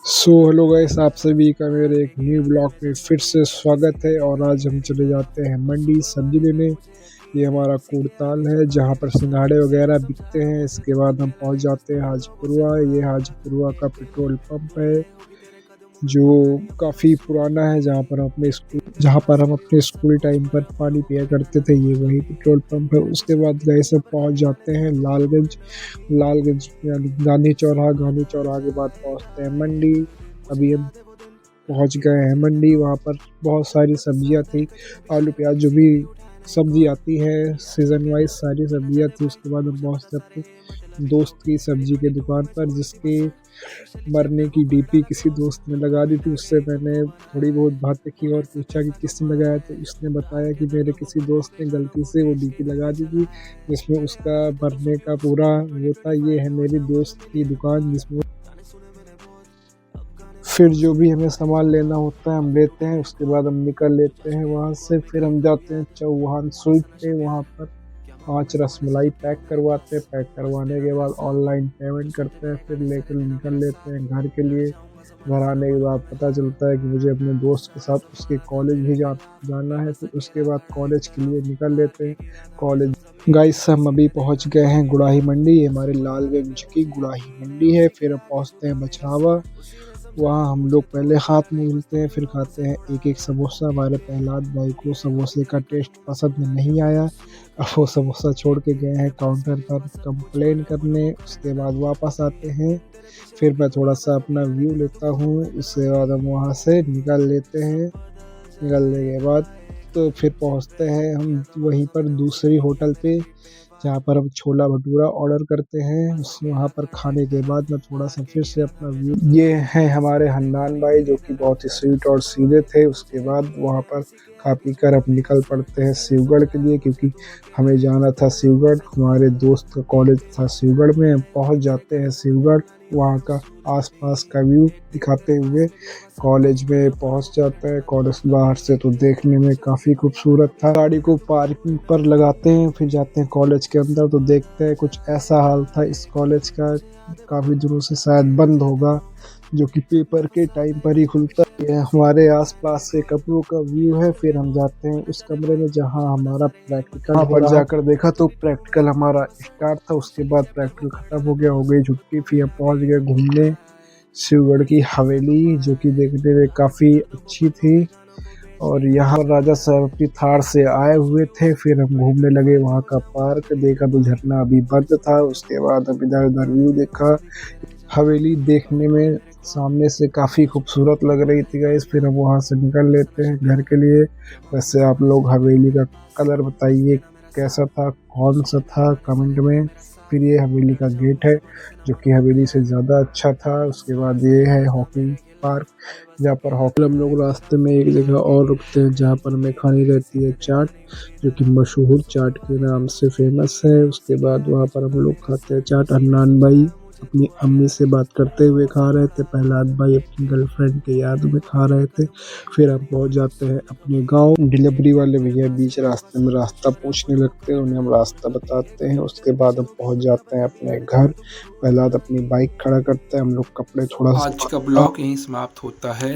Hello guys, आप सभी का मेरे एक न्यू ब्लॉग में फिर से स्वागत है। और आज हम चले जाते हैं मंडी सब्जी लेने। ये हमारा कुड़ताल है जहाँ पर सिंघाड़े वगैरह बिकते हैं। इसके बाद हम पहुँच जाते हैं हाजीपुरवा। ये हाजीपुरवा का पेट्रोल पंप है जो काफ़ी पुराना है, जहाँ पर हम अपने स्कूल टाइम पर पानी पिया करते थे। ये वही पेट्रोल पंप है। उसके बाद गाइस हम पहुँच जाते हैं लालगंज यानी गांधी चौराहा के बाद पहुँचते हैं मंडी। अभी हम पहुंच गए हैं मंडी। वहाँ पर बहुत सारी सब्जियां थी, आलू प्याज जो भी सब्जी आती है सीजन वाइज सारी सब्जियां थी। उसके बाद हम पहुंचते अपने दोस्त की सब्जी के दुकान पर, जिसके मरने की डीपी किसी दोस्त ने लगा दी थी। उससे मैंने थोड़ी बहुत बातें की और पूछा कि किसने लगाया, तो उसने बताया कि मेरे किसी दोस्त ने गलती से वो डीपी लगा दी थी जिसमें उसका मरने का पूरा वो था। ये है मेरी दोस्त की दुकान, जिसमें फिर जो भी हमें सामान लेना होता है हम लेते हैं। उसके बाद हम निकल लेते हैं वहाँ से। फिर हम जाते हैं चौहान स्वीट पे। वहाँ पर 5 रसमलाई पैक करवाते हैं। पैक करवाने के बाद ऑनलाइन पेमेंट करते हैं, फिर लेकर निकल लेते हैं घर के लिए। घर आने के बाद पता चलता है कि मुझे अपने दोस्त के साथ उसके कॉलेज भी जाना है। फिर उसके बाद कॉलेज के लिए निकल लेते हैं कॉलेज। गाइस हम अभी पहुंच गए हैं गुड़ाही मंडी। ये हमारे लालगंज की गुड़ाही मंडी है। फिर हम पहुंचते हैं बछरावा। वहाँ हम लोग पहले हाथ मुँह धुलते हैं, फिर खाते हैं एक एक समोसा। हमारे प्रहलाद भाई को समोसे का टेस्ट पसंद नहीं आया, अब वो समोसा छोड़ के गए हैं काउंटर पर कंप्लेन करने। उसके बाद वापस आते हैं, फिर मैं थोड़ा सा अपना व्यू लेता हूँ। उसके बाद हम वहाँ से निकल लेते हैं। निकलने के बाद तो फिर पहुँचते हैं हम वहीं पर दूसरी होटल पे, जहाँ पर हम छोला भटूरा ऑर्डर करते हैं। वहाँ पर खाने के बाद मैं थोड़ा सा फिर से अपना व्यू, ये हैं हमारे हन्नान भाई जो कि बहुत ही स्वीट और सीधे थे। उसके बाद वहाँ पर खा पी कर अब निकल पड़ते हैं शिवगढ़ के लिए, क्योंकि हमें जाना था शिवगढ़। हमारे दोस्त का कॉलेज था शिवगढ़ में। हम पहुँच जाते हैं शिवगढ़। वहाँ का आसपास का व्यू दिखाते हुए कॉलेज में पहुँच जाते हैं। कॉलेज बाहर से तो देखने में काफ़ी खूबसूरत था। गाड़ी को पार्किंग पर लगाते हैं, फिर जाते हैं कॉलेज के अंदर तो देखते हैं कुछ ऐसा हाल था इस कॉलेज का। काफ़ी दिनों से शायद बंद होगा, जो कि पेपर के टाइम पर ही खुलता है। हमारे आसपास से कमरों का व्यू है। फिर हम जाते हैं उस कमरे में जहां हमारा प्रैक्टिकल, वहाँ पर जाकर देखा तो प्रैक्टिकल हमारा स्टार्ट था। उसके बाद प्रैक्टिकल खत्म हो गया, हो गई छुट्टी। फिर हम पहुंच गए घूमने शिवगढ़ की हवेली, जो कि देखने में काफ़ी अच्छी थी। और यहाँ राजा साहब अपनी थार से आए हुए थे। फिर हम घूमने लगे, वहाँ का पार्क देखा तो झरना अभी बंद था। उसके बाद हम इधर उधर व्यू देखा। हवेली देखने में सामने से काफ़ी खूबसूरत लग रही थी गाइस। फिर हम वहाँ से निकल लेते हैं घर के लिए। वैसे आप लोग हवेली का कलर बताइए कैसा था, कौन सा था कमेंट में। फिर ये हवेली का गेट है जो कि हवेली से ज़्यादा अच्छा था। उसके बाद ये है हॉकी पार्क, जहाँ पर हॉकी। हम लोग रास्ते में एक जगह और रुकते हैं जहाँ पर हमें खानी रहती है चाट, जो कि मशहूर चाट के नाम से फेमस है। उसके बाद वहाँ पर हम लोग खाते हैं चाट। हन्नान भाई अपनी अम्मी से बात करते हुए खा रहे थे, प्रहलाद भाई अपनी गर्लफ्रेंड के याद में खा रहे थे। फिर हम पहुंच जाते हैं अपने गांव। डिलीवरी वाले भैया बीच रास्ते में रास्ता पूछने लगते हैं, उन्हें हम रास्ता बताते हैं। उसके बाद हम पहुंच जाते हैं अपने घर। प्रहलाद अपनी बाइक खड़ा करते हैं, हम लोग कपड़े थोड़ा आज का ब्लॉग यहीं समाप्त होता है।